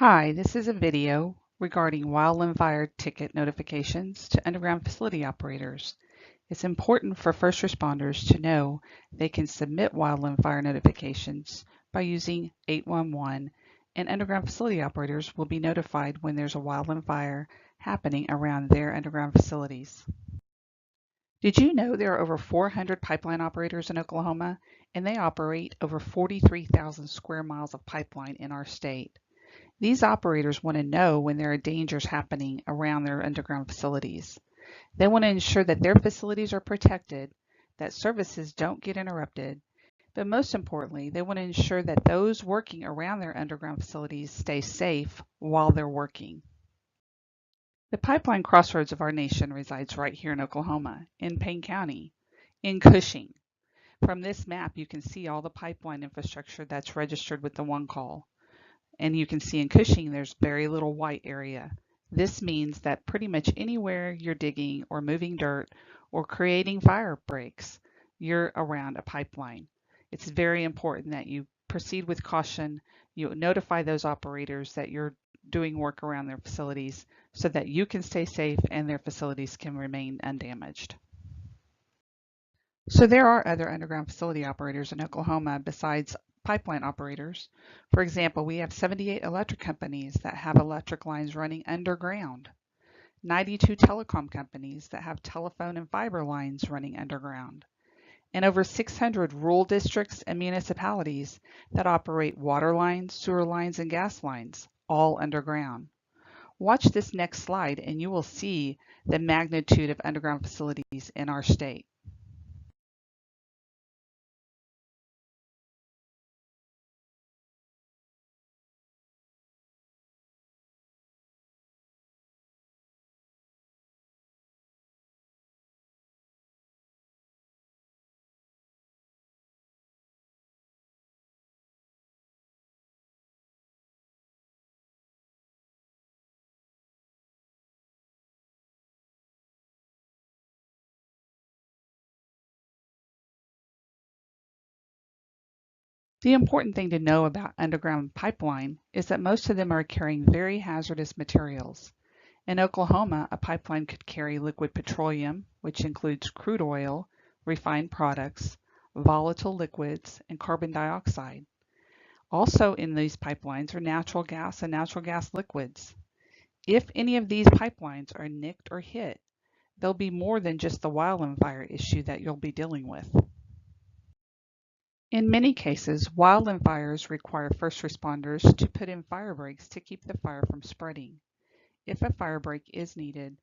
Hi, this is a video regarding Wildland Fire ticket notifications to underground facility operators. It's important for first responders to know they can submit Wildland Fire notifications by using 811, and underground facility operators will be notified when there's a wildland fire happening around their underground facilities. Did you know there are over 400 pipeline operators in Oklahoma, and they operate over 43,000 square miles of pipeline in our state? These operators want to know when there are dangers happening around their underground facilities. They want to ensure that their facilities are protected, that services don't get interrupted, but most importantly, they want to ensure that those working around their underground facilities stay safe while they're working. The pipeline crossroads of our nation resides right here in Oklahoma, in Payne County, in Cushing. From this map, you can see all the pipeline infrastructure that's registered with the one call. And you can see in Cushing, there's very little white area. This means that pretty much anywhere you're digging or moving dirt or creating fire breaks, you're around a pipeline. It's very important that you proceed with caution. You notify those operators that you're doing work around their facilities so that you can stay safe and their facilities can remain undamaged. So there are other underground facility operators in Oklahoma besides pipeline operators. For example, we have 78 electric companies that have electric lines running underground, 92 telecom companies that have telephone and fiber lines running underground, and over 600 rural districts and municipalities that operate water lines, sewer lines, and gas lines, all underground. Watch this next slide and you will see the magnitude of underground facilities in our state. The important thing to know about underground pipeline is that most of them are carrying very hazardous materials. In Oklahoma, a pipeline could carry liquid petroleum, which includes crude oil, refined products, volatile liquids, and carbon dioxide. Also in these pipelines are natural gas and natural gas liquids. If any of these pipelines are nicked or hit, there'll be more than just the wildland fire issue that you'll be dealing with. In many cases, wildland fires require first responders to put in fire breaks to keep the fire from spreading. If a fire break is needed,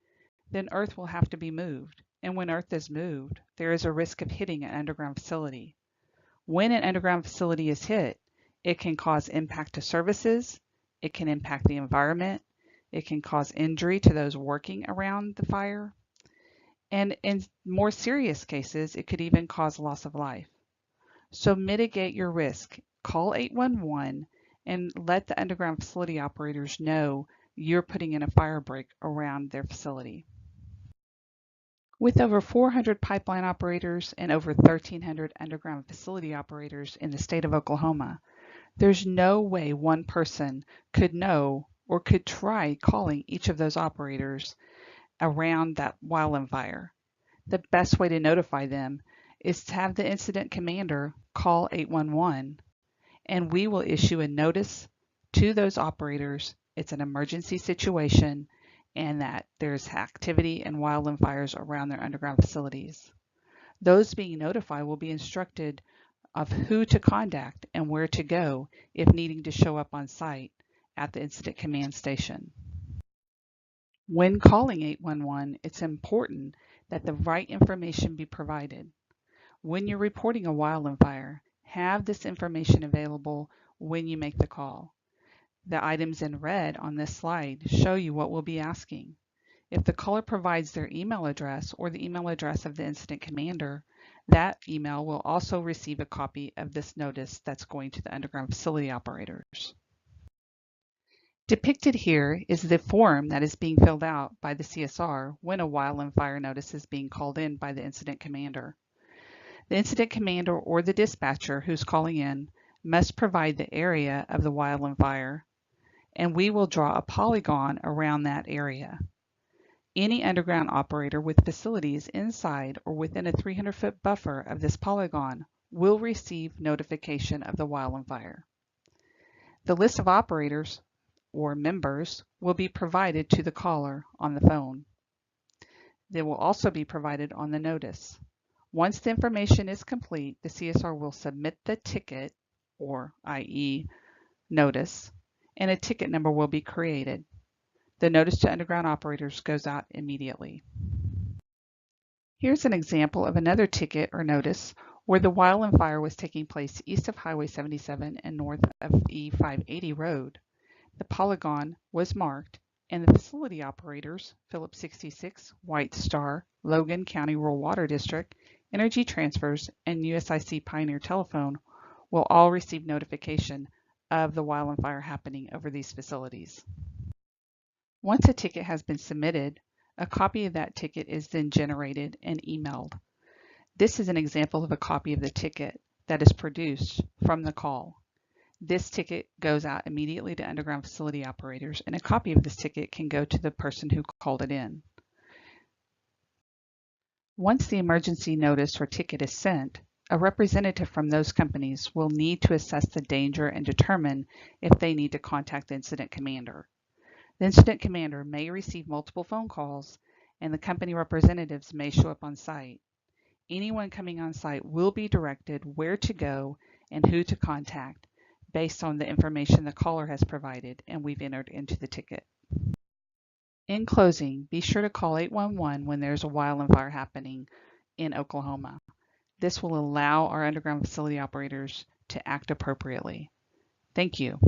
then earth will have to be moved. And when earth is moved, there is a risk of hitting an underground facility. When an underground facility is hit, it can cause impact to services, it can impact the environment, it can cause injury to those working around the fire, and in more serious cases, it could even cause loss of life. So mitigate your risk. Call 811 and let the underground facility operators know you're putting in a fire break around their facility. With over 400 pipeline operators and over 1,300 underground facility operators in the state of Oklahoma, there's no way one person could know or could try calling each of those operators around that wildland fire. The best way to notify them is to have the incident commander call 811, and we will issue a notice to those operators. It's an emergency situation and that there's activity and wildland fires around their underground facilities. Those being notified will be instructed of who to contact and where to go if needing to show up on site at the incident command station. When calling 811, it's important that the right information be provided. When you're reporting a wildland fire, have this information available when you make the call. The items in red on this slide show you what we'll be asking. If the caller provides their email address or the email address of the incident commander, that email will also receive a copy of this notice that's going to the underground facility operators. Depicted here is the form that is being filled out by the CSR when a wildland fire notice is being called in by the incident commander. The incident commander or the dispatcher who's calling in must provide the area of the wildland fire and we will draw a polygon around that area. Any underground operator with facilities inside or within a 300-foot buffer of this polygon will receive notification of the wildland fire. The list of operators or members will be provided to the caller on the phone. They will also be provided on the notice. Once the information is complete, the CSR will submit the ticket, or i.e. notice, and a ticket number will be created. The notice to underground operators goes out immediately. Here's an example of another ticket or notice where the wildland fire was taking place east of Highway 77 and north of E580 Road. The polygon was marked, and the facility operators, Phillips 66, White Star, Logan County Rural Water District, Energy Transfers, and USIC Pioneer Telephone, will all receive notification of the wildland fire happening over these facilities. Once a ticket has been submitted, a copy of that ticket is then generated and emailed. This is an example of a copy of the ticket that is produced from the call. This ticket goes out immediately to underground facility operators, and a copy of this ticket can go to the person who called it in. Once the emergency notice or ticket is sent, a representative from those companies will need to assess the danger and determine if they need to contact the incident commander. The incident commander may receive multiple phone calls, and the company representatives may show up on site. Anyone coming on site will be directed where to go and who to contact based on the information the caller has provided and we've entered into the ticket. In closing, be sure to call 811 when there's a wildland fire happening in Oklahoma. This will allow our underground facility operators to act appropriately. Thank you.